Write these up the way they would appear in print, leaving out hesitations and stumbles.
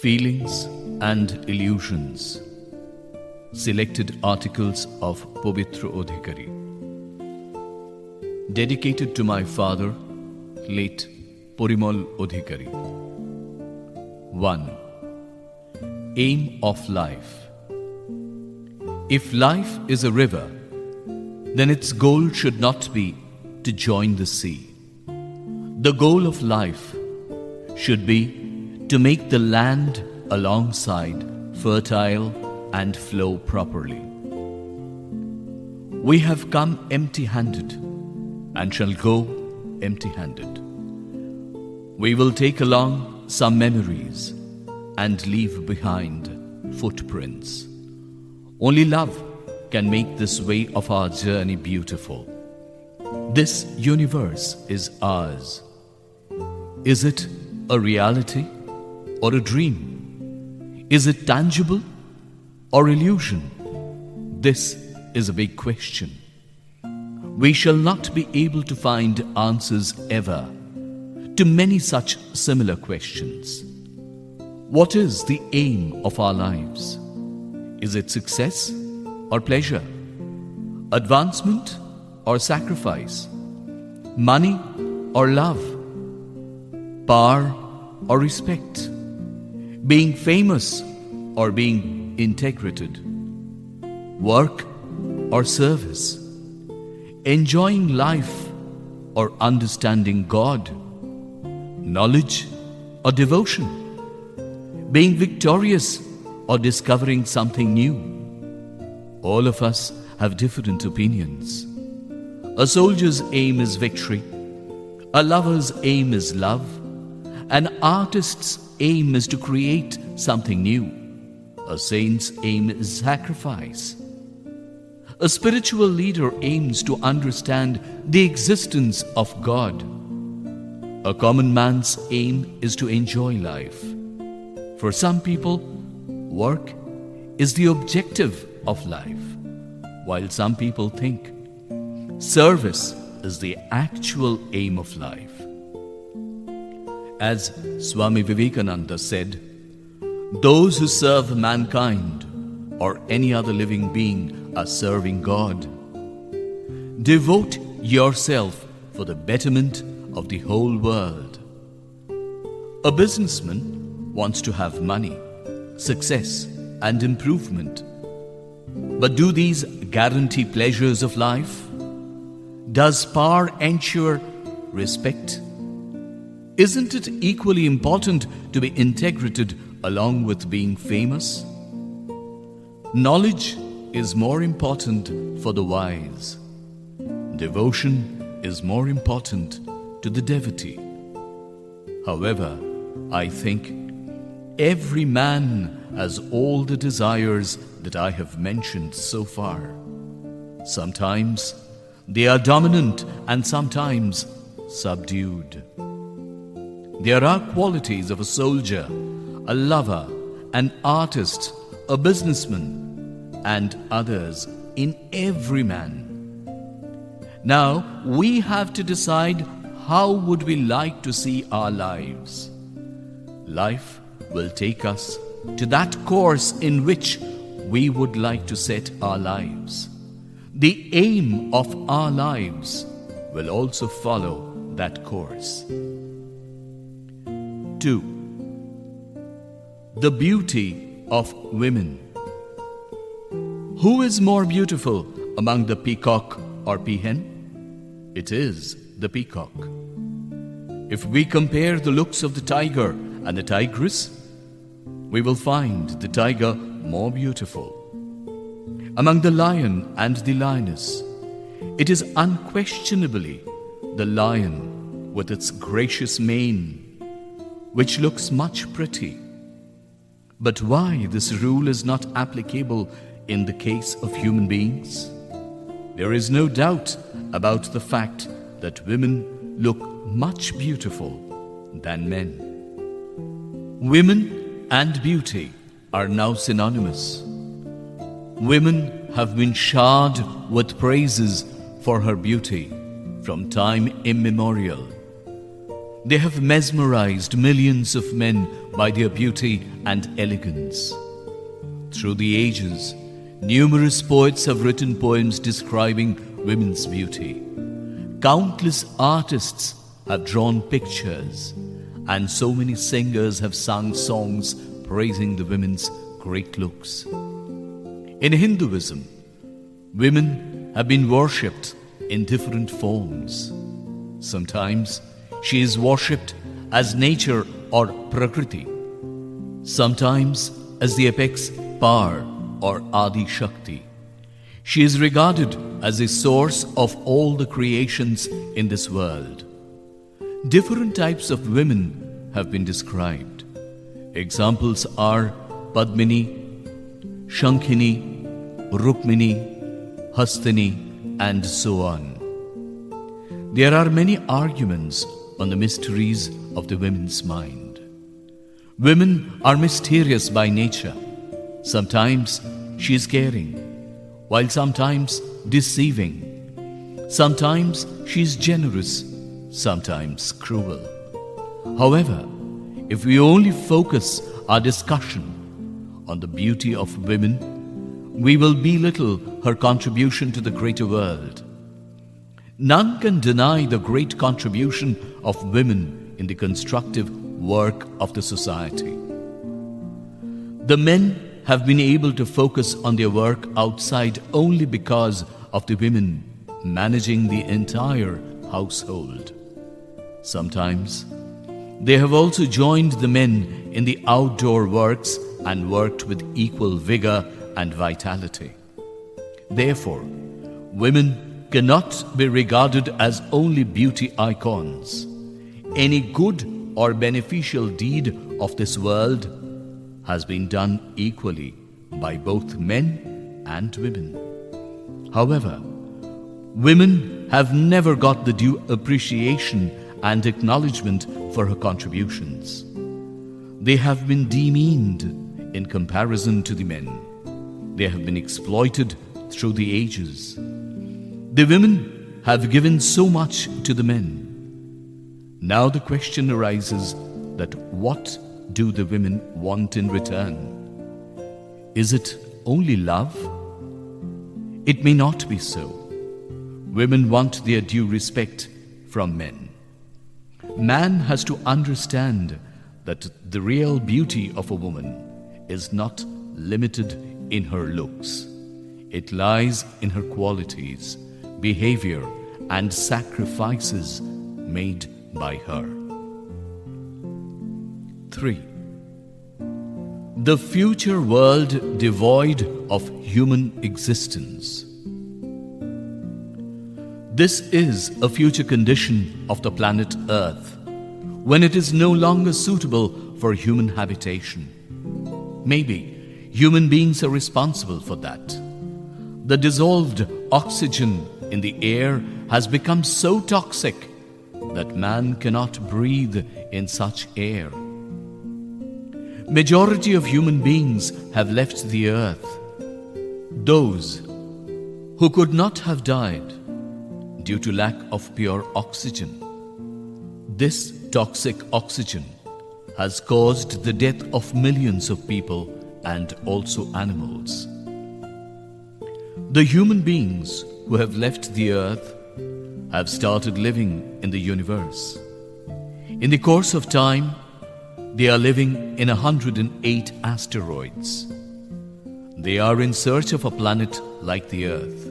Feelings and Illusions. Selected articles of Pabitra Adhikary. Dedicated to my father, late Parimal Adhikary. 1. Aim of life. If life is a river, then its goal should not be to join the sea. The goal of life should be to make the land alongside fertile and flow properly. We have come empty-handed and shall go empty-handed. We will take along some memories and leave behind footprints. Only love can make this way of our journey beautiful. This universe is ours. Is it a reality or a dream? Is it tangible or illusion? This is a big question. We shall not be able to find answers ever to many such similar questions. What is the aim of our lives? Is it success or pleasure? Advancement or sacrifice? Money or love? Power or respect? Being famous or being integrated? Work or service? Enjoying life or understanding God? Knowledge or devotion? Being victorious or discovering something new? All of us have different opinions. A soldier's aim is victory. A lover's aim is love. An artist's aim is to create something new. A saint's aim is sacrifice. A spiritual leader aims to understand the existence of God. A common man's aim is to enjoy life. For some people, work is the objective of life, while some people think service is the actual aim of life. As Swami Vivekananda said, those who serve mankind or any other living being are serving God. Devote yourself for the betterment of the whole world. A businessman wants to have money, success, and improvement. But do these guarantee pleasures of life? Does power ensure respect? Isn't it equally important to be integrated along with being famous? Knowledge is more important for the wise. Devotion is more important to the devotee. However, I think every man has all the desires that I have mentioned so far. Sometimes they are dominant and sometimes subdued. There are qualities of a soldier, a lover, an artist, a businessman, and others in every man. Now, we have to decide how would we like to see our lives. Life will take us to that course in which we would like to set our lives. The aim of our lives will also follow that course. 2. The beauty of women. Who is more beautiful among the peacock or peahen? It is the peacock. If we compare the looks of the tiger and the tigress, we will find the tiger more beautiful. Among the lion and the lioness, it is unquestionably the lion with its gracious mane, which looks much pretty. But why this rule is not applicable in the case of human beings? There is no doubt about the fact that women look much beautiful than men. Women and beauty are now synonymous. Women have been showered with praises for her beauty from time immemorial. They have mesmerized millions of men by their beauty and elegance. Through the ages, numerous poets have written poems describing women's beauty. Countless artists have drawn pictures, and so many singers have sung songs praising the women's great looks. In Hinduism, women have been worshipped in different forms. Sometimes she is worshipped as nature or Prakriti, sometimes as the apex power or Adi Shakti. She is regarded as a source of all the creations in this world. Different types of women have been described. Examples are Padmini, Shankhini, Rukmini, Hastini, and so on. There are many arguments on the mysteries of the women's mind. Women are mysterious by nature. Sometimes she is caring, while sometimes deceiving. Sometimes she is generous, sometimes cruel. However, if we only focus our discussion on the beauty of women, we will belittle her contribution to the greater world. None can deny the great contribution of women in the constructive work of the society. The men have been able to focus on their work outside only because of the women managing the entire household. Sometimes they have also joined the men in the outdoor works and worked with equal vigor and vitality. Therefore, women cannot be regarded as only beauty icons. Any good or beneficial deed of this world has been done equally by both men and women. However, women have never got the due appreciation and acknowledgement for her contributions. They have been demeaned in comparison to the men. They have been exploited through the ages. The women have given so much to the men. Now the question arises that what do the women want in return? Is it only love? It may not be so. Women want their due respect from men. Man has to understand that the real beauty of a woman is not limited in her looks. It lies in her qualities, behavior, and sacrifices made by her. 3. The future world devoid of human existence. This is a future condition of the planet Earth, when it is no longer suitable for human habitation. Maybe human beings are responsible for that. The dissolved oxygen in the air has become so toxic that man cannot breathe in such air. Majority of human beings have left the earth. Those who could not have died due to lack of pure oxygen. This toxic oxygen has caused the death of millions of people and also animals. The human beings who have left the earth have started living in the universe. In the course of time, they are living in 108 asteroids. They are in search of a planet like the Earth.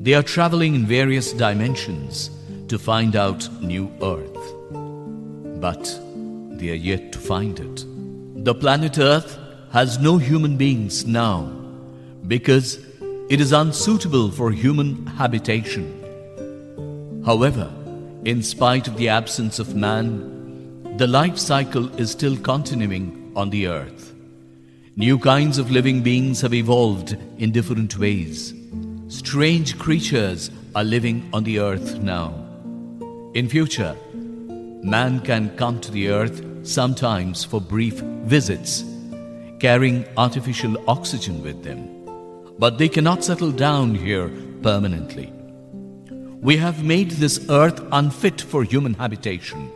They are traveling in various dimensions to find out new Earth. But they are yet to find it. The planet Earth has no human beings now because it is unsuitable for human habitation. However, in spite of the absence of man, the life cycle is still continuing on the earth. New kinds of living beings have evolved in different ways. Strange creatures are living on the earth now. In future, man can come to the earth sometimes for brief visits, carrying artificial oxygen with them. But they cannot settle down here permanently. We have made this earth unfit for human habitation.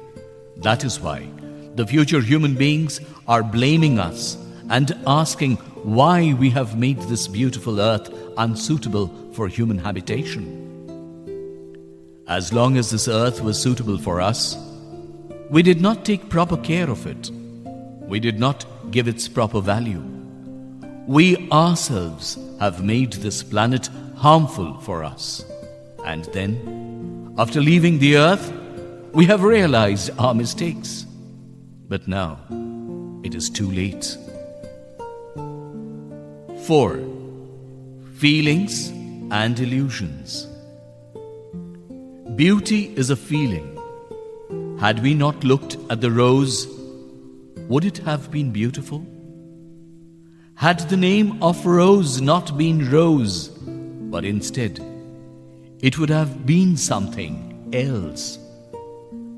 That is why the future human beings are blaming us and asking why we have made this beautiful earth unsuitable for human habitation. As long as this earth was suitable for us, we did not take proper care of it. We did not give its proper value. We ourselves have made this planet harmful for us. And then, after leaving the earth, we have realized our mistakes. But now, it is too late. 4. Feelings and illusions. Beauty is a feeling. Had we not looked at the rose, would it have been beautiful? Had the name of rose not been rose, but instead, it would have been something else,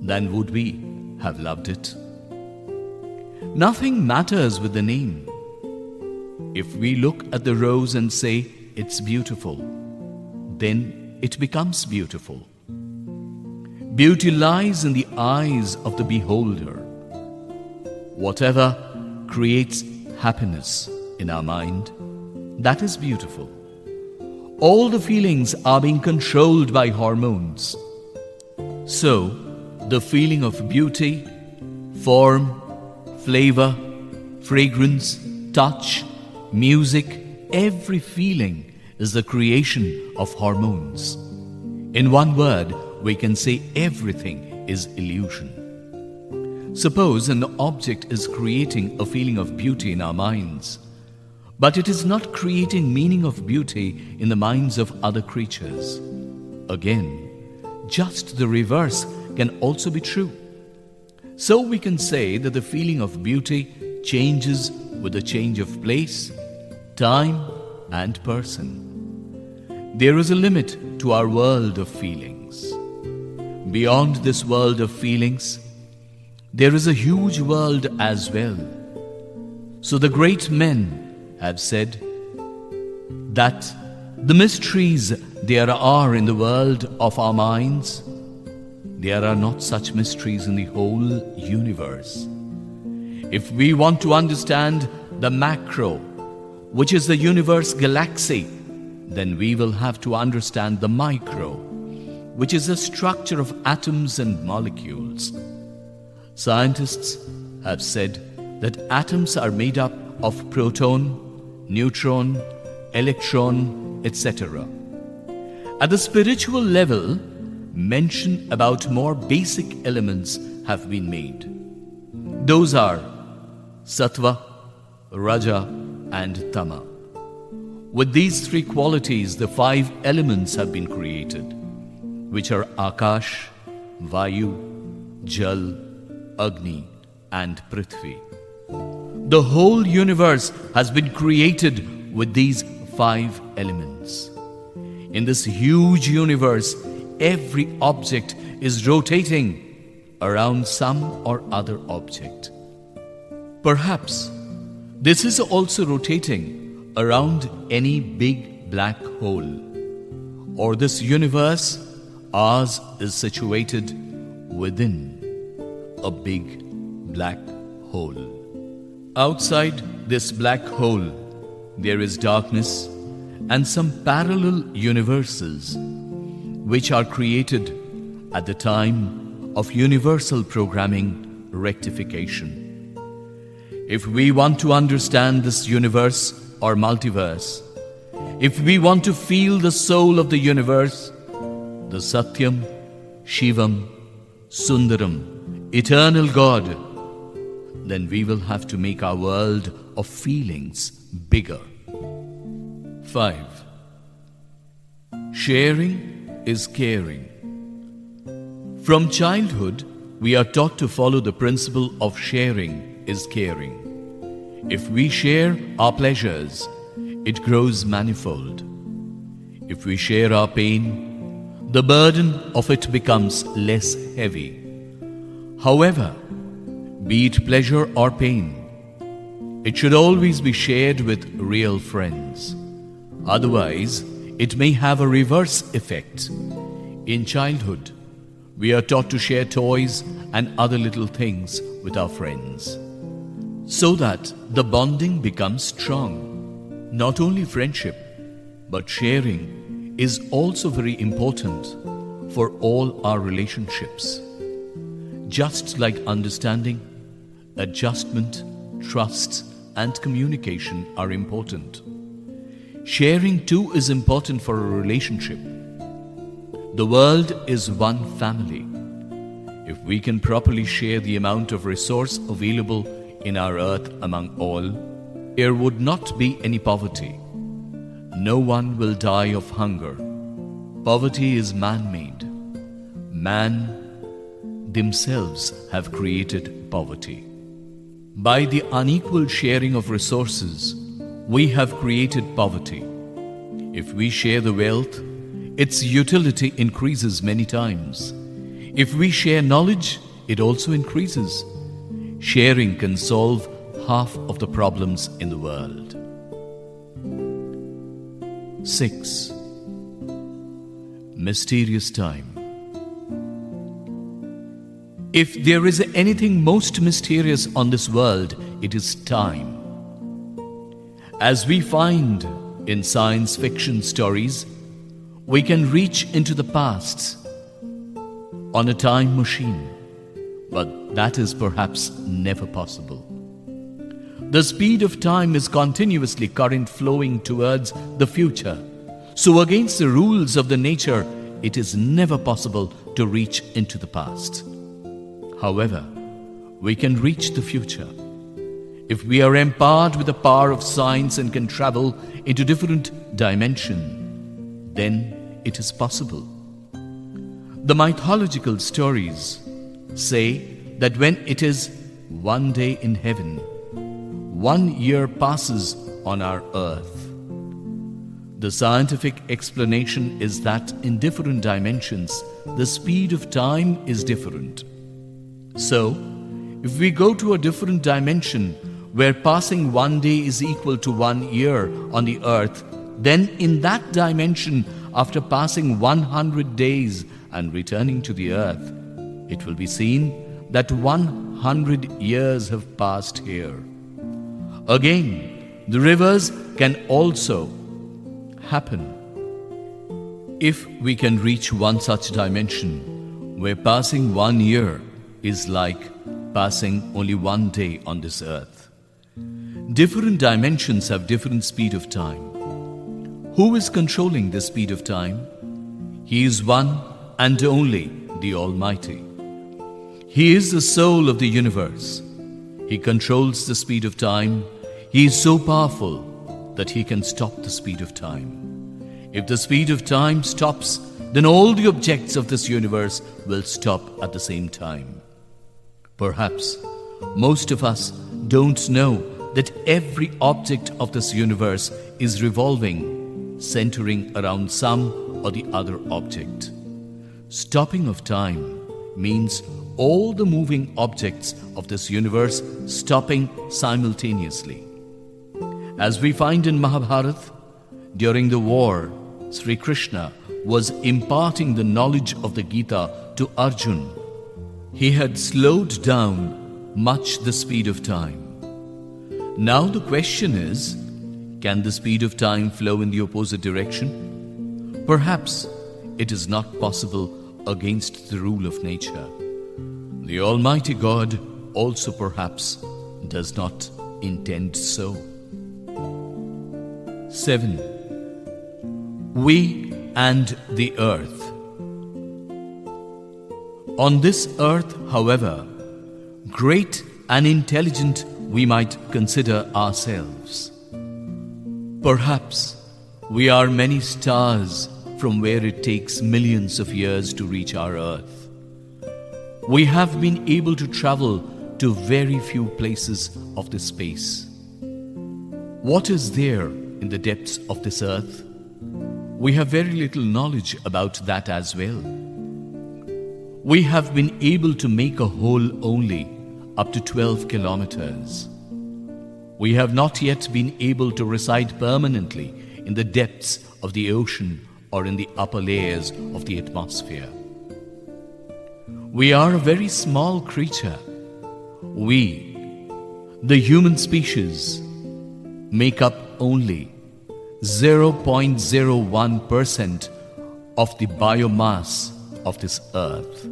then would we have loved it? Nothing matters with the name. If we look at the rose and say it's beautiful, then it becomes beautiful. Beauty lies in the eyes of the beholder. Whatever creates happiness in our mind, that is beautiful. All the feelings are being controlled by hormones. So, the feeling of beauty, form, flavor, fragrance, touch, music, every feeling is the creation of hormones. In one word, we can say everything is illusion. Suppose an object is creating a feeling of beauty in our minds, but it is not creating meaning of beauty in the minds of other creatures. Again, just the reverse can also be true. So we can say that the feeling of beauty changes with the change of place, time, and person. There is a limit to our world of feelings. Beyond this world of feelings, there is a huge world as well. So the great men have said that the mysteries there are in the world of our minds, there are not such mysteries in the whole universe. If we want to understand the macro, which is the universe galaxy, then we will have to understand the micro, which is the structure of atoms and molecules. Scientists have said that atoms are made up of proton, neutron, electron, etc. At the spiritual level, mention about more basic elements have been made. Those are Sattva, Raja, and Tama. With these three qualities, the 5 elements have been created, which are Akash, Vayu, Jal, Agni, and Prithvi. The whole universe has been created with these 5 elements. In this huge universe, every object is rotating around some or other object. Perhaps this is also rotating around any big black hole, or this universe, ours, is situated within a big black hole. Outside this black hole, there is darkness and some parallel universes which are created at the time of universal programming rectification. If we want to understand this universe or multiverse, if we want to feel the soul of the universe, the Satyam, Shivam, Sundaram, eternal God, then we will have to make our world of feelings bigger. 5. Sharing is caring. From childhood, we are taught to follow the principle of sharing is caring. If we share our pleasures, it grows manifold. If we share our pain, the burden of it becomes less heavy. However, be it pleasure or pain, it should always be shared with real friends. Otherwise, it may have a reverse effect. In childhood, We are taught to share toys and other little things with our friends, so that the bonding becomes strong. Not only friendship, but sharing is also very important for all our relationships. Just like understanding, adjustment, trust, and communication are important. Sharing too is important for a relationship. The world is one family. If we can properly share the amount of resource available in our earth among all, there would not be any poverty. No one will die of hunger. Poverty is man-made. Man themselves have created poverty. By the unequal sharing of resources, we have created poverty. If we share the wealth, its utility increases many times. If we share knowledge, it also increases. Sharing can solve half of the problems in the world. 6. Mysterious time. If there is anything most mysterious on this world, it is time. As we find in science fiction stories, we can reach into the past on a time machine, but that is perhaps never possible. The speed of time is continuously current flowing towards the future. So against the rules of the nature, it is never possible to reach into the past. However, we can reach the future. If we are empowered with the power of science and can travel into different dimensions, then it is possible. The mythological stories say that when it is one day in heaven, 1 year passes on our earth. The scientific explanation is that in different dimensions, the speed of time is different. So, if we go to a different dimension where passing 1 day is equal to 1 year on the earth, then in that dimension, after passing 100 days and returning to the earth, it will be seen that 100 years have passed here. Again, the rivers can also happen. If we can reach one such dimension where passing 1 year is like passing only 1 day on this earth. Different dimensions have different speed of time. Who is controlling the speed of time? He is one and only the Almighty. He is the soul of the universe. He controls the speed of time. He is so powerful that he can stop the speed of time. If the speed of time stops, then all the objects of this universe will stop at the same time. Perhaps most of us don't know that every object of this universe is revolving, centering around some or the other object. Stopping of time means all the moving objects of this universe stopping simultaneously. As we find in Mahabharata, during the war, Sri Krishna was imparting the knowledge of the Gita to Arjun. He had slowed down much the speed of time. Now the question is, can the speed of time flow in the opposite direction? Perhaps it is not possible against the rule of nature. The Almighty God also perhaps does not intend so. 7. We and the earth. On this earth, however, great and intelligent we might consider ourselves. Perhaps we are many stars from where it takes millions of years to reach our earth. We have been able to travel to very few places of this space. What is there in the depths of this earth? We have very little knowledge about that as well. We have been able to make a hole only up to 12 kilometers. We have not yet been able to reside permanently in the depths of the ocean or in the upper layers of the atmosphere. We are a very small creature. We, the human species, make up only 0.01% of the biomass of this earth.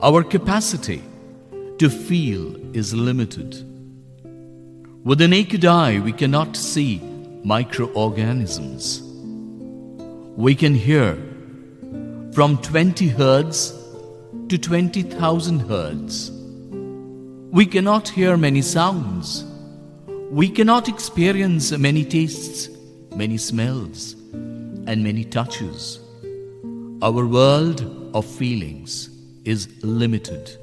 Our capacity to feel is limited. With the naked eye, we cannot see microorganisms. We can hear from 20 hertz to 20,000 hertz. We cannot hear many sounds. We cannot experience many tastes, many smells, and many touches. Our world of feelings is limited.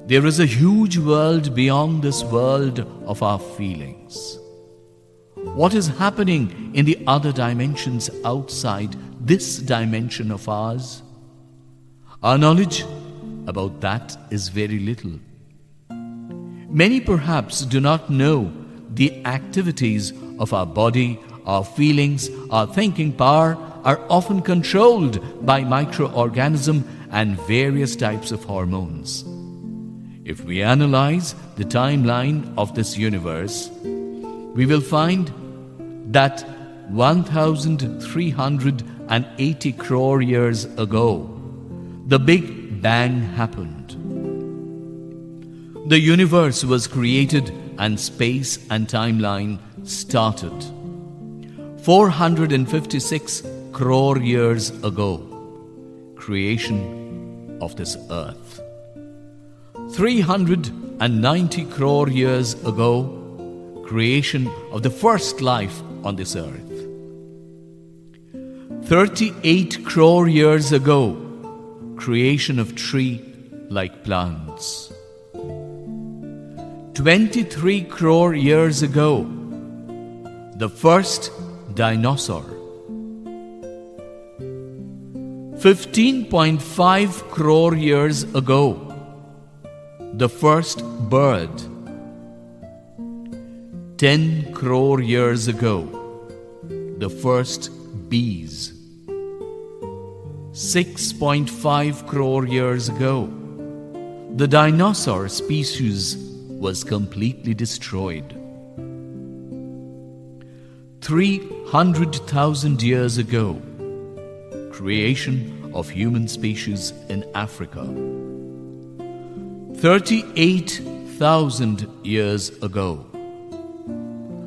There is a huge world beyond this world of our feelings. What is happening in the other dimensions outside this dimension of ours? Our knowledge about that is very little. Many perhaps do not know the activities of our body, our feelings, our thinking power are often controlled by microorganisms and various types of hormones. If we analyze the timeline of this universe, we will find that 1,380 crore years ago, the Big Bang happened. The universe was created and space and timeline started. 456 crore years ago, creation of this earth. 390 crore years ago, creation of the first life on this earth. 38 crore years ago, creation of tree-like plants. 23 crore years ago, the first dinosaur. 15.5 crore years ago, the first bird. 10 crore years ago, the first bees. 6.5 crore years ago, the dinosaur species was completely destroyed. 300,000 years ago, creation of human species in Africa. 38,000 years ago,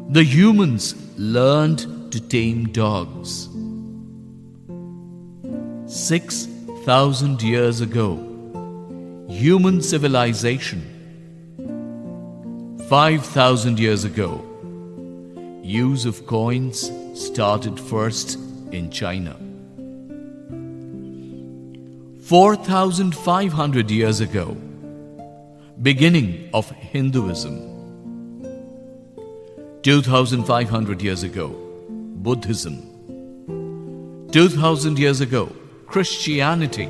the humans learned to tame dogs. 6,000 years ago, human civilization. 5,000 years ago, use of coins started first in China. 4,500 years ago, beginning of Hinduism. 2,500 years ago, Buddhism. 2,000 years ago, Christianity.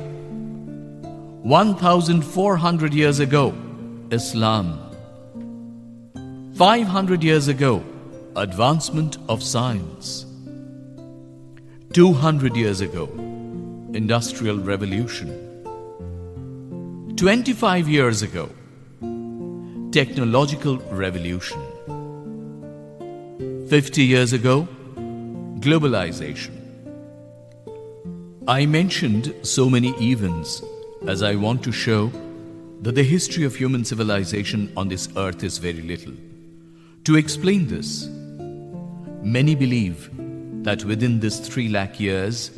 1,400 years ago, Islam. 500 years ago, advancement of science. 200 years ago, Industrial Revolution. 25 years ago, Technological Revolution. 50 years ago, globalization. I mentioned so many events as I want to show that the history of human civilization on this earth is very little. To explain this, many believe that within this 3 lakh years,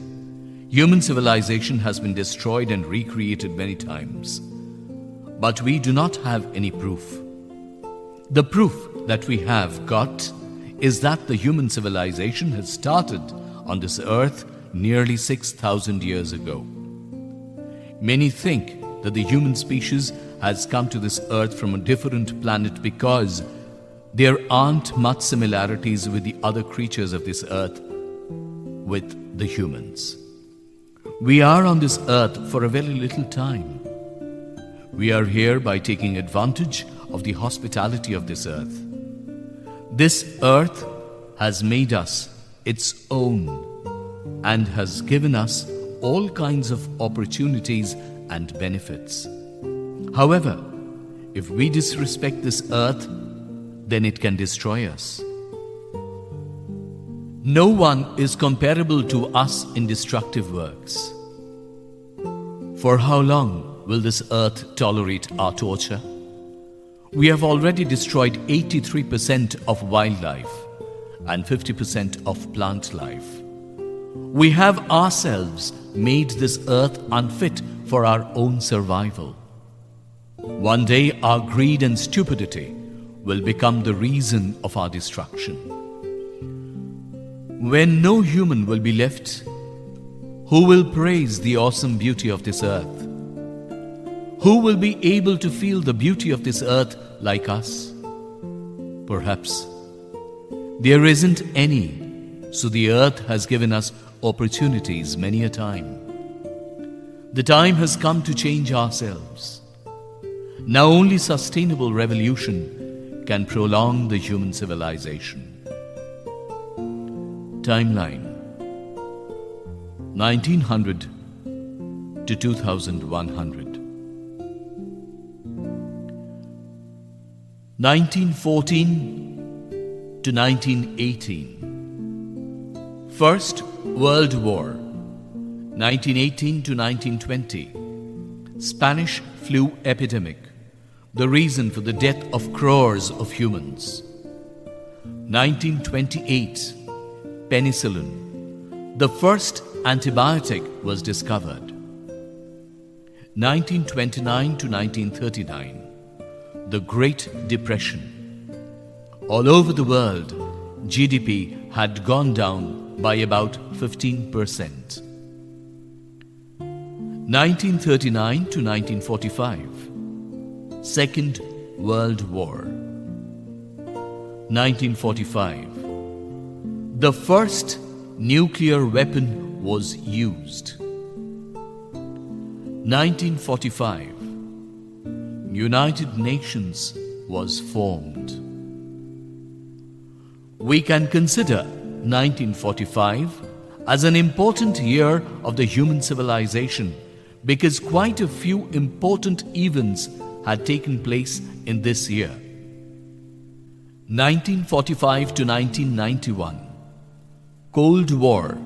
human civilization has been destroyed and recreated many times. But we do not have any proof. The proof that we have got is that the human civilization has started on this earth nearly 6,000 years ago. Many think that the human species has come to this earth from a different planet because there aren't much similarities with the other creatures of this earth with the humans. We are on this earth for a very little time. We are here by taking advantage of the hospitality of this earth. This earth has made us its own and has given us all kinds of opportunities and benefits. However, if we disrespect this earth, then it can destroy us. No one is comparable to us in destructive works. For how long will this earth tolerate our torture? We have already destroyed 83% of wildlife and 50% of plant life. We have ourselves made this earth unfit for our own survival. One day our greed and stupidity will become the reason of our destruction. When no human will be left, who will praise the awesome beauty of this earth? Who will be able to feel the beauty of this earth like us? Perhaps there isn't any, so the earth has given us opportunities many a time. The time has come to change ourselves. Now only sustainable revolution can prolong the human civilization. Timeline: 1900 to 2100. 1914 to 1918. First World War, 1918 to 1920. Spanish flu epidemic, the reason for the death of crores of humans. 1928. Penicillin, the first antibiotic, was discovered. 1929 to 1939. The Great Depression. All over the world, GDP had gone down by about 15%. 1939 to 1945. Second World War. 1945. The first nuclear weapon was used. 1945. United Nations was formed. We can consider 1945 as an important year of the human civilization because quite a few important events had taken place in this year. 1945 to 1991. Cold War.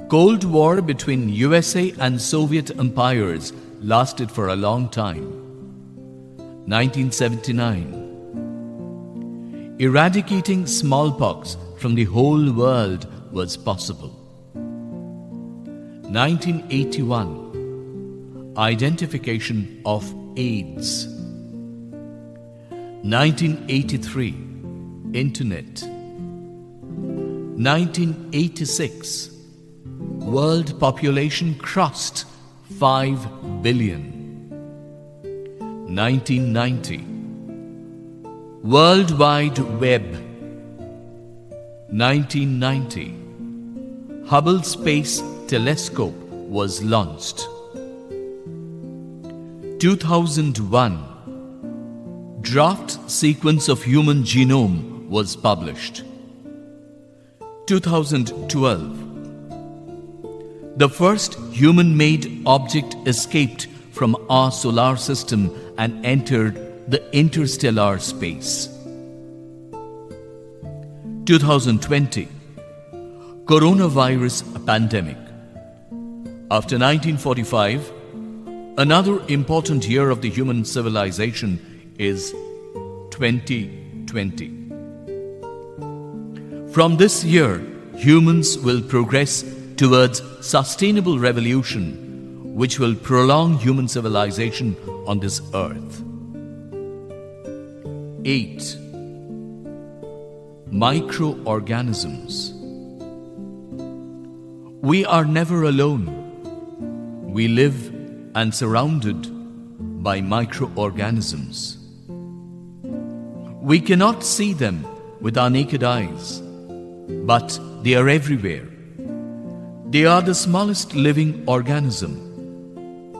Cold War between USA and Soviet empires lasted for a long time. 1979. Eradicating smallpox from the whole world was possible. 1981. Identification of AIDS. 1983. Internet. 1986. World population crossed 5 billion. 1990. World Wide Web. 1990. Hubble Space Telescope was launched. 2001. Draft sequence of human genome was published. 2012. The first human-made object escaped from our solar system and entered the interstellar space. 2020. Coronavirus pandemic. After 1945, another important year of the human civilization is 2020. From this year, humans will progress towards sustainable revolution which will prolong human civilization on this earth. 8. Microorganisms. We are never alone. We live and surrounded by microorganisms. We cannot see them with our naked eyes, but they are everywhere. They are the smallest living organism.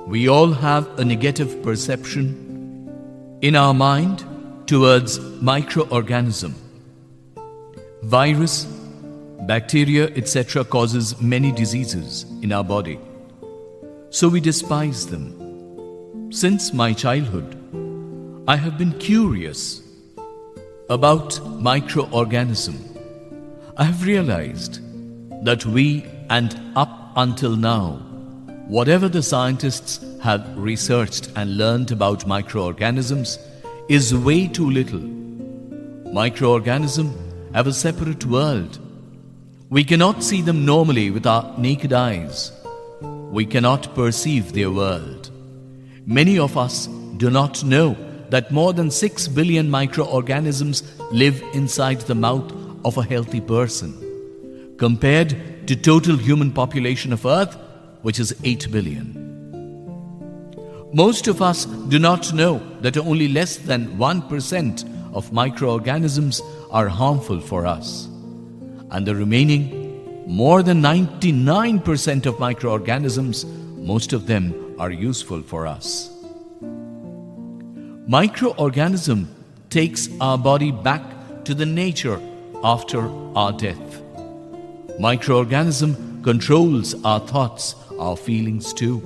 We all have a negative perception in our mind towards microorganism. Virus, bacteria, etc. causes many diseases in our body. So we despise them. Since my childhood, I have been curious about microorganism. I have realized that we, and up until now, whatever the scientists have researched and learned about microorganisms is way too little. Microorganisms have a separate world. We cannot see them normally with our naked eyes. We cannot perceive their world. Many of us do not know that more than 6 billion microorganisms live inside the mouth of a healthy person, compared to total human population of Earth, which is 8 billion. Most of us do not know that only less than 1% of microorganisms are harmful for us, and the remaining more than 99% of microorganisms, most of them are useful for us. Microorganism takes our body back to the nature after our death. Microorganism controls our thoughts, our feelings too.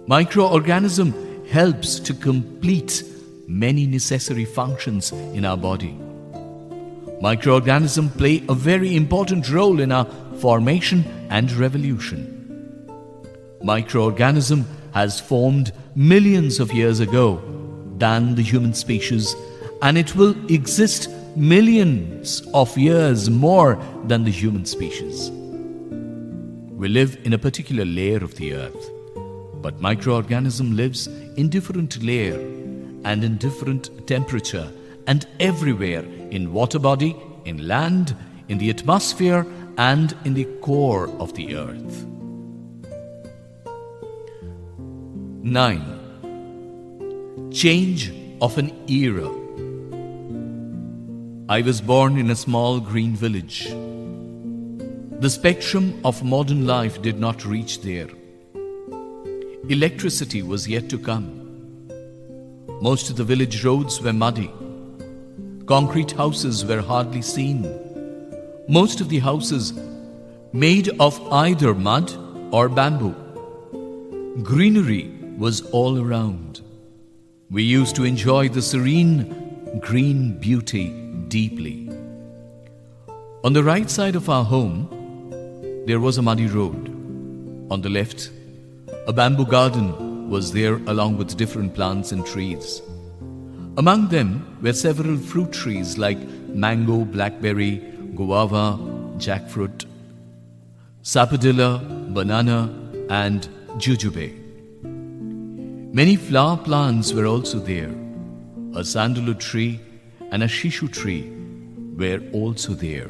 Microorganism helps to complete many necessary functions in our body. Microorganisms play a very important role in our formation and revolution. Microorganism has formed millions of years ago than the human species, and it will exist millions of years more than the human species. We live in a particular layer of the earth, but microorganism lives in different layer and in different temperature and everywhere, in water body, in land, in the atmosphere, and in the core of the earth. 9. Change of an era. I was born in a small green village. The spectrum of modern life did not reach there. Electricity was yet to come. Most of the village roads were muddy. Concrete houses were hardly seen. Most of the houses made of either mud or bamboo. Greenery was all around. We used to enjoy the serene green beauty deeply. On the right side of our home, there was a muddy road. On the left, a bamboo garden was there along with different plants and trees. Among them were several fruit trees like mango, blackberry, guava, jackfruit, sapodilla, banana, and jujube. Many flower plants were also there. A sandalwood tree and a shishu tree were also there.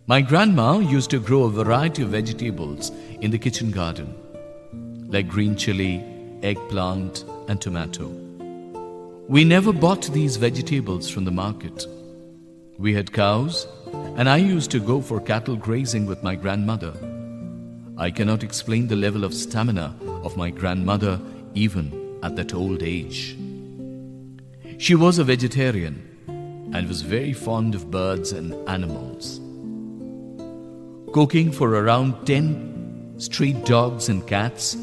My grandma used to grow a variety of vegetables in the kitchen garden, like green chili, eggplant, and tomato. We never bought these vegetables from the market. We had cows, and I used to go for cattle grazing with my grandmother. I cannot explain the level of stamina of my grandmother even at that old age. She was a vegetarian and was very fond of birds and animals. Cooking for around 10 street dogs and cats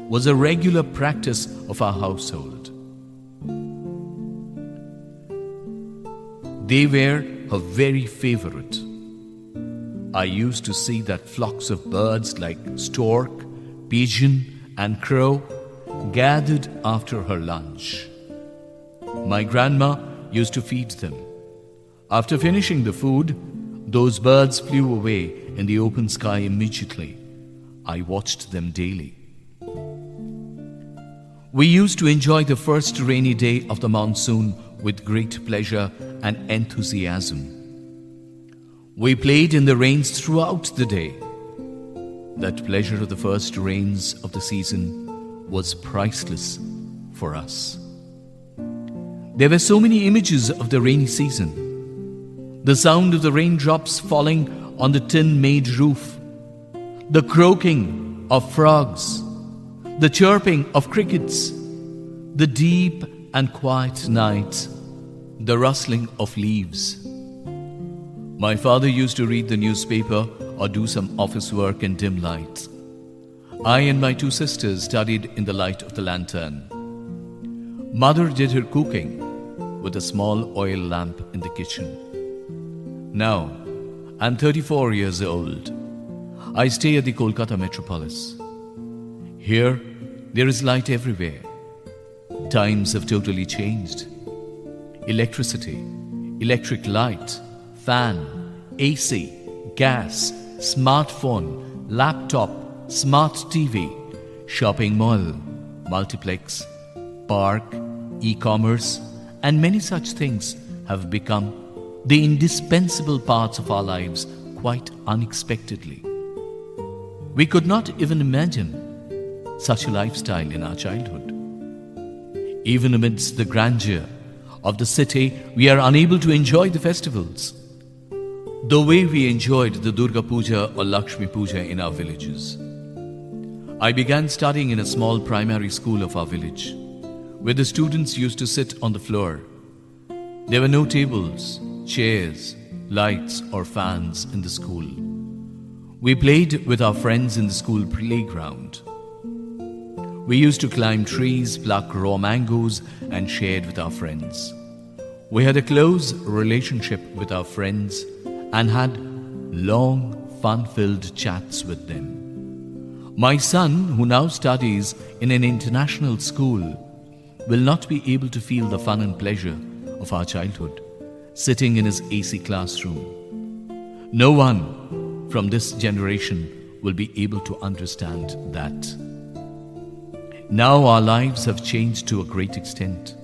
was a regular practice of our household. They were her very favorite. I used to see that flocks of birds like stork, pigeon, and crow gathered after her lunch. My grandma used to feed them. After finishing the food, those birds flew away in the open sky immediately. I watched them daily. We used to enjoy the first rainy day of the monsoon with great pleasure and enthusiasm. We played in the rains throughout the day. That pleasure of the first rains of the season was priceless for us. There were so many images of the rainy season. The sound of the raindrops falling on the tin-made roof, the croaking of frogs, the chirping of crickets, the deep and quiet night, the rustling of leaves. My father used to read the newspaper or do some office work in dim light. I and my two sisters studied in the light of the lantern. Mother did her cooking with a small oil lamp in the kitchen. Now, I'm 34 years old. I stay at the Kolkata metropolis. Here, there is light everywhere. Times have totally changed. Electricity, electric light, fan, AC, gas, smartphone, laptop, smart TV, shopping mall, multiplex, park, e-commerce, and many such things have become the indispensable parts of our lives quite unexpectedly. We could not even imagine such a lifestyle in our childhood. Even amidst the grandeur of the city, we are unable to enjoy the festivals the way we enjoyed the Durga Puja or Lakshmi Puja in our villages. I began studying in a small primary school of our village, where the students used to sit on the floor. There were no tables, chairs, lights or fans in the school. We played with our friends in the school playground. We used to climb trees, pluck raw mangoes, and share it with our friends. We had a close relationship with our friends and had long, fun-filled chats with them. My son, who now studies in an international school, will not be able to feel the fun and pleasure of our childhood, sitting in his AC classroom. No one from this generation will be able to understand that. Now our lives have changed to a great extent.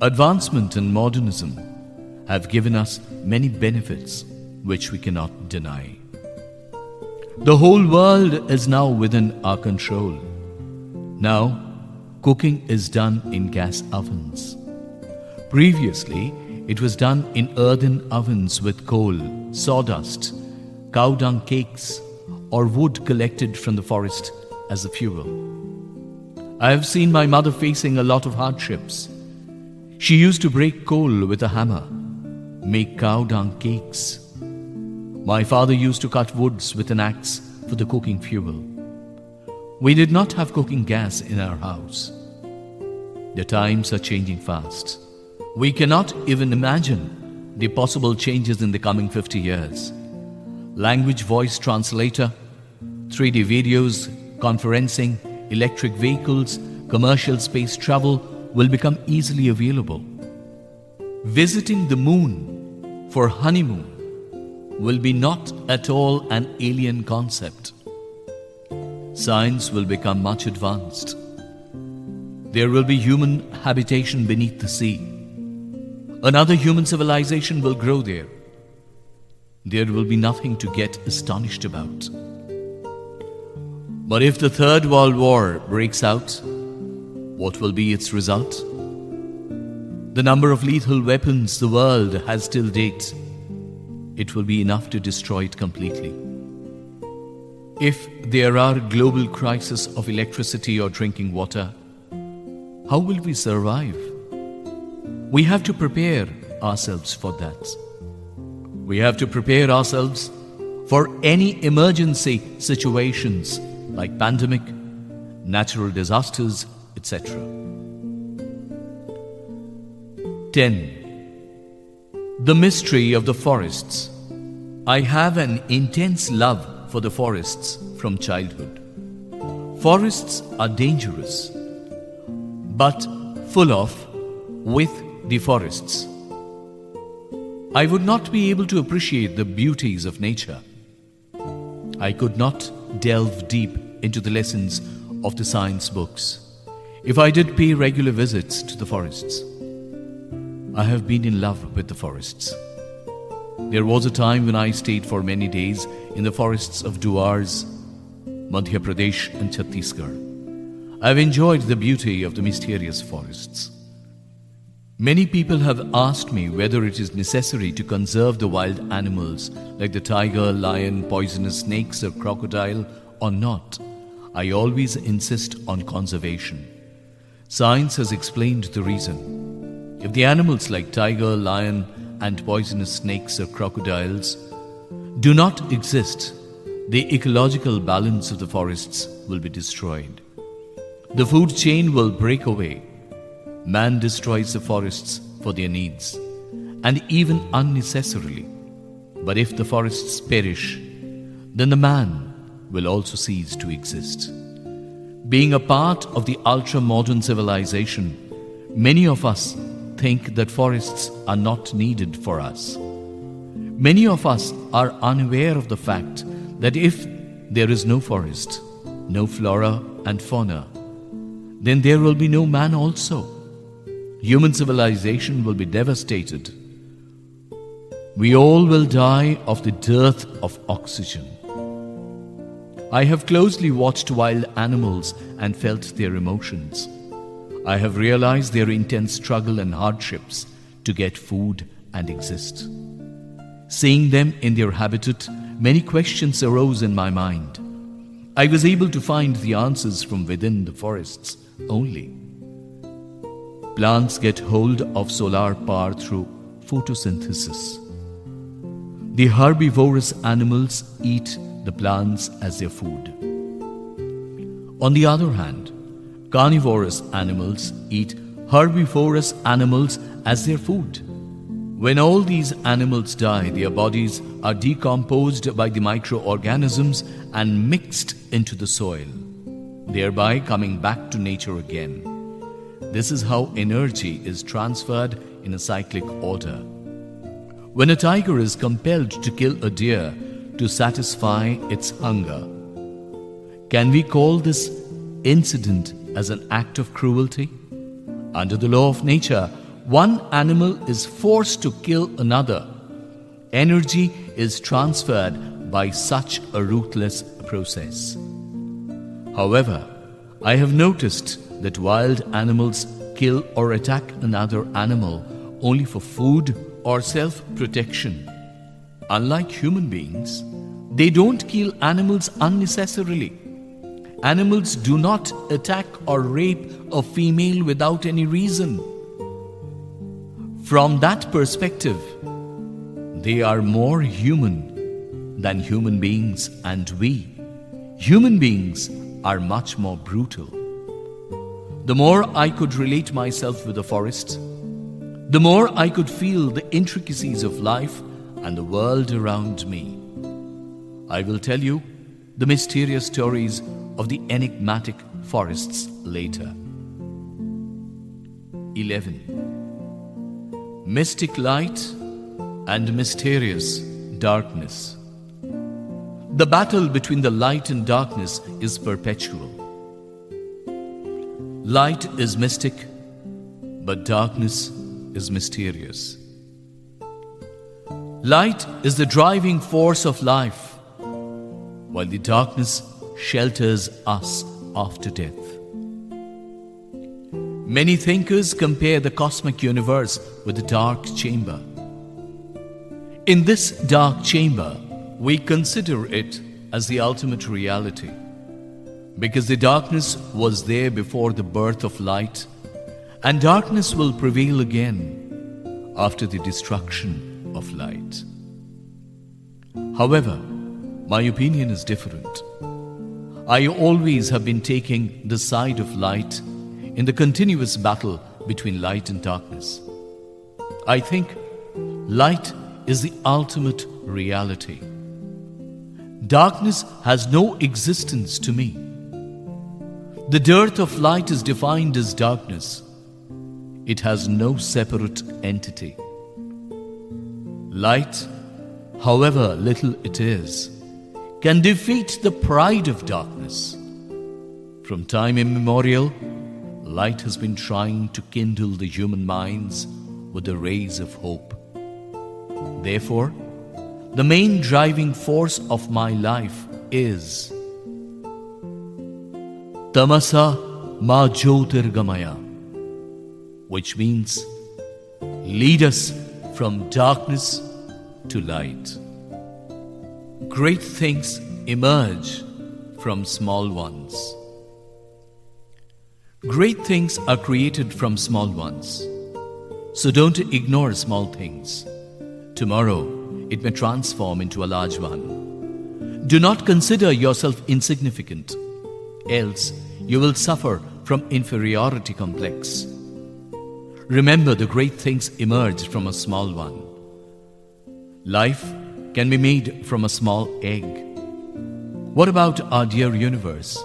Advancement and modernism have given us many benefits which we cannot deny. The whole world is now within our control. Now, cooking is done in gas ovens. Previously, it was done in earthen ovens with coal, sawdust, cow dung cakes, or wood collected from the forest as a fuel. I have seen my mother facing a lot of hardships. She used to break coal with a hammer, make cow dung cakes. My father used to cut woods with an axe for the cooking fuel. We did not have cooking gas in our house. The times are changing fast. We cannot even imagine the possible changes in the coming 50 years. Language voice translator, 3D videos, conferencing, electric vehicles, commercial space travel will become easily available. Visiting the moon for honeymoon will be not at all an alien concept. Science will become much advanced. There will be human habitation beneath the sea. Another human civilization will grow there. There will be nothing to get astonished about. But if the Third World War breaks out, what will be its result? The number of lethal weapons the world has till date, it will be enough to destroy it completely. If there are global crises of electricity or drinking water, how will we survive? We have to prepare ourselves for that. We have to prepare ourselves for any emergency situations like pandemic, natural disasters, etc. 10. The mystery of the forests. I have an intense love for the forests from childhood. Forests are dangerous, but full of with the forests. I would not be able to appreciate the beauties of nature. I could not delve deep into the lessons of the science books if I did pay regular visits to the forests. I have been in love with the forests. There was a time when I stayed for many days in the forests of Duars, Madhya Pradesh and Chhattisgarh. I have enjoyed the beauty of the mysterious forests. Many people have asked me whether it is necessary to conserve the wild animals like the tiger, lion, poisonous snakes or crocodile or not. I always insist on conservation. Science has explained the reason. If the animals like tiger, lion and poisonous snakes or crocodiles do not exist, the ecological balance of the forests will be destroyed. The food chain will break away. Man destroys the forests for their needs, and even unnecessarily. But if the forests perish, then the man will also cease to exist. Being a part of the ultra-modern civilization, many of us think that forests are not needed for us. Many of us are unaware of the fact that if there is no forest, no flora and fauna, then there will be no man also. Human civilization will be devastated. We all will die of the dearth of oxygen. I have closely watched wild animals and felt their emotions. I have realized their intense struggle and hardships to get food and exist. Seeing them in their habitat, many questions arose in my mind. I was able to find the answers from within the forests only. Plants get hold of solar power through photosynthesis. The herbivorous animals eat the plants as their food. On the other hand, carnivorous animals eat herbivorous animals as their food. When all these animals die, their bodies are decomposed by the microorganisms and mixed into the soil, thereby coming back to nature again. This is how energy is transferred in a cyclic order. When a tiger is compelled to kill a deer to satisfy its hunger, can we call this incident as an act of cruelty? Under the law of nature, one animal is forced to kill another. Energy is transferred by such a ruthless process. However, I have noticed that wild animals kill or attack another animal only for food or self-protection. Unlike human beings, they don't kill animals unnecessarily. Animals do not attack or rape a female without any reason. From that perspective, they are more human than human beings, and we, human beings, are much more brutal. The more I could relate myself with the forest, the more I could feel the intricacies of life and the world around me. I will tell you the mysterious stories of the enigmatic forests later. 11. Mystic light and mysterious darkness. The battle between the light and darkness is perpetual. Light is mystic, but darkness is mysterious. Light is the driving force of life, while the darkness shelters us after death. Many thinkers compare the cosmic universe with the dark chamber. In this dark chamber, we consider it as the ultimate reality, because the darkness was there before the birth of light, and darkness will prevail again after the destruction of light. However, my opinion is different. I always have been taking the side of light in the continuous battle between light and darkness. I think light is the ultimate reality. Darkness has no existence to me. The dearth of light is defined as darkness. It has no separate entity. Light, however little it is, can defeat the pride of darkness. From time immemorial, light has been trying to kindle the human minds with the rays of hope. Therefore, the main driving force of my life is Tamasa ma Jyotirgamaya, which means lead us from darkness to light. Great things emerge from small ones. Great things are created from small ones. So don't ignore small things. Tomorrow, it may transform into a large one. Do not consider yourself insignificant, else you will suffer from inferiority complex. Remember, the great things emerge from a small one. Life can be made from a small egg. What about our dear universe?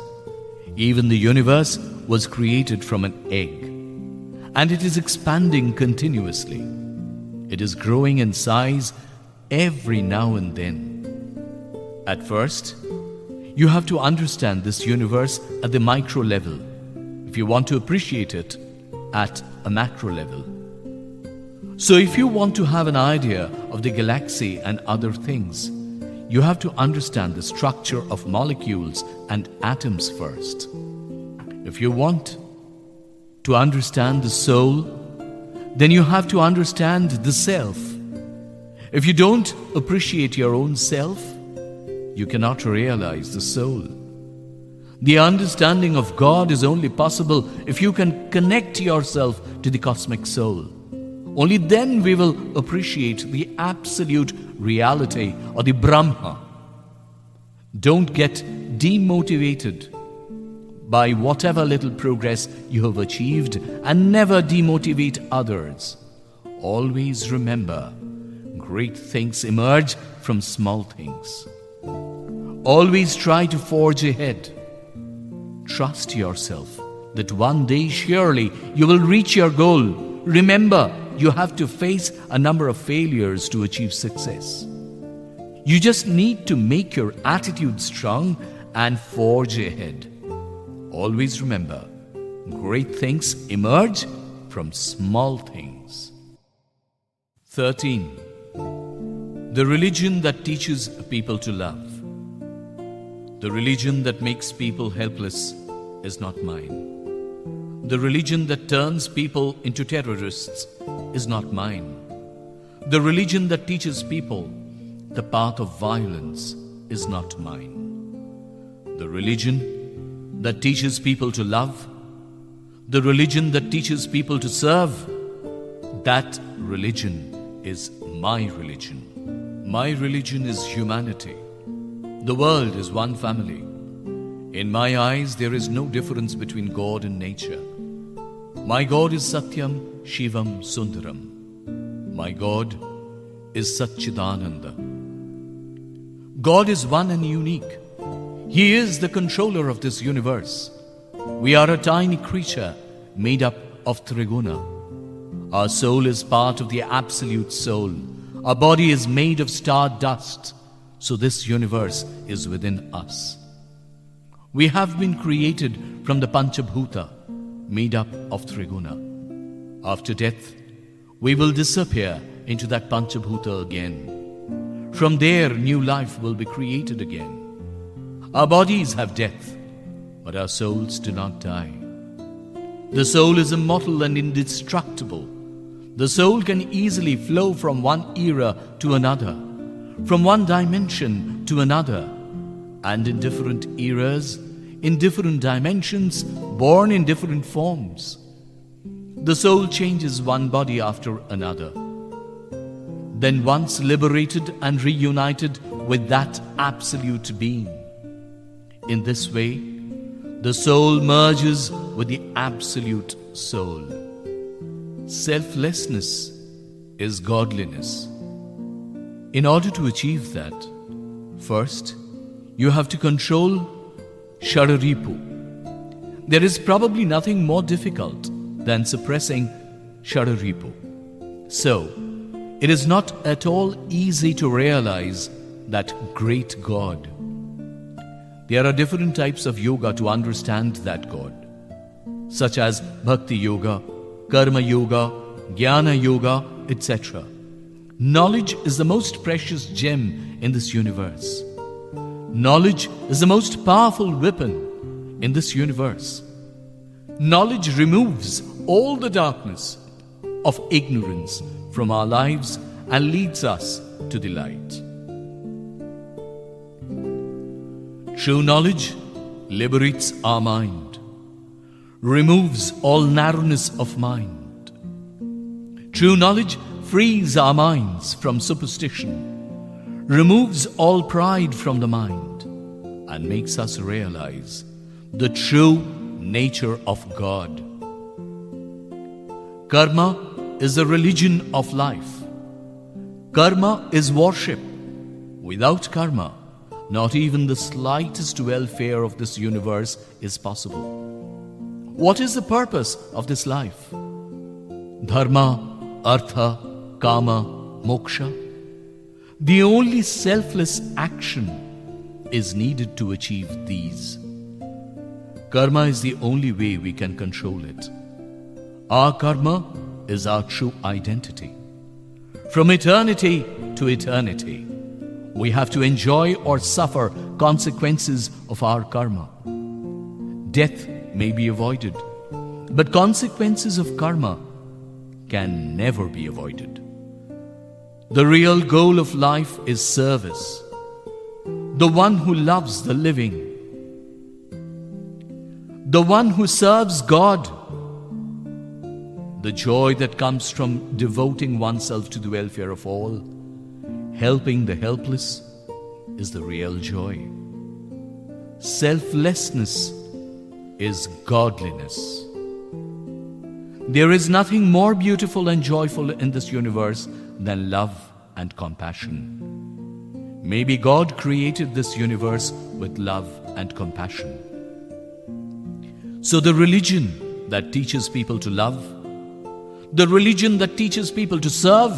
Even the universe was created from an egg, and it is expanding continuously. It is growing in size every now and then. At first, you have to understand this universe at the micro level if you want to appreciate it at a macro level. So if you want to have an idea of the galaxy and other things, you have to understand the structure of molecules and atoms first. If you want to understand the soul, then you have to understand the self. If you don't appreciate your own self, you cannot realize the soul. The understanding of God is only possible if you can connect yourself to the cosmic soul. Only then we will appreciate the absolute reality or the Brahma. Don't get demotivated by whatever little progress you have achieved, and never demotivate others. Always remember, great things emerge from small things. Always try to forge ahead. Trust yourself that one day surely you will reach your goal. Remember, you have to face a number of failures to achieve success. You just need to make your attitude strong and forge ahead. Always remember, great things emerge from small things. 13. The religion that teaches people to love. The religion that makes people helpless is not mine. The religion that turns people into terrorists is not mine. The religion that teaches people the path of violence is not mine. The religion that teaches people to love, the religion that teaches people to serve, that religion is my religion. My religion is humanity. The world is one family. In my eyes, there is no difference between God and nature. My God is Satyam, Shivam, Sundaram. My God is Satchidananda. God is one and unique. He is the controller of this universe. We are a tiny creature made up of Triguna. Our soul is part of the absolute soul. Our body is made of star dust. So this universe is within us. We have been created from the Panchabhuta, made up of Triguna. After death, we will disappear into that Panchabhuta again. From there, new life will be created again. Our bodies have death, but our souls do not die. The soul is immortal and indestructible. The soul can easily flow from one era to another, from one dimension to another, and in different eras, in different dimensions, born in different forms. The soul changes one body after another. Then once liberated and reunited with that absolute being. In this way, the soul merges with the absolute soul. Selflessness is godliness. In order to achieve that, first, you have to control Shadaripu. There is probably nothing more difficult than suppressing Shadaripu. So, it is not at all easy to realize that great God. There are different types of yoga to understand that God, such as Bhakti Yoga, Karma Yoga, Jnana Yoga, etc. Knowledge is the most precious gem in this universe. Knowledge is the most powerful weapon in this universe. Knowledge removes all the darkness of ignorance from our lives and leads us to the light. True knowledge liberates our mind, removes all narrowness of mind. True knowledge frees our minds from superstition, removes all pride from the mind. and makes us realize the true nature of God. Karma is the religion of life. Karma is worship. Without karma, not even the slightest welfare of this universe is possible. What is the purpose of this life? Dharma, artha, kama, moksha. The only selfless action is needed to achieve these. Karma is the only way we can control it. Our karma is our true identity. From eternity to eternity, we have to enjoy or suffer consequences of our karma. Death may be avoided, but consequences of karma can never be avoided. The real goal of life is service. The one who loves the living, the one who serves God, the joy that comes from devoting oneself to the welfare of all, helping the helpless, is the real joy. Selflessness is godliness. There is nothing more beautiful and joyful in this universe than love and compassion. Maybe God created this universe with love and compassion. So the religion that teaches people to love, the religion that teaches people to serve,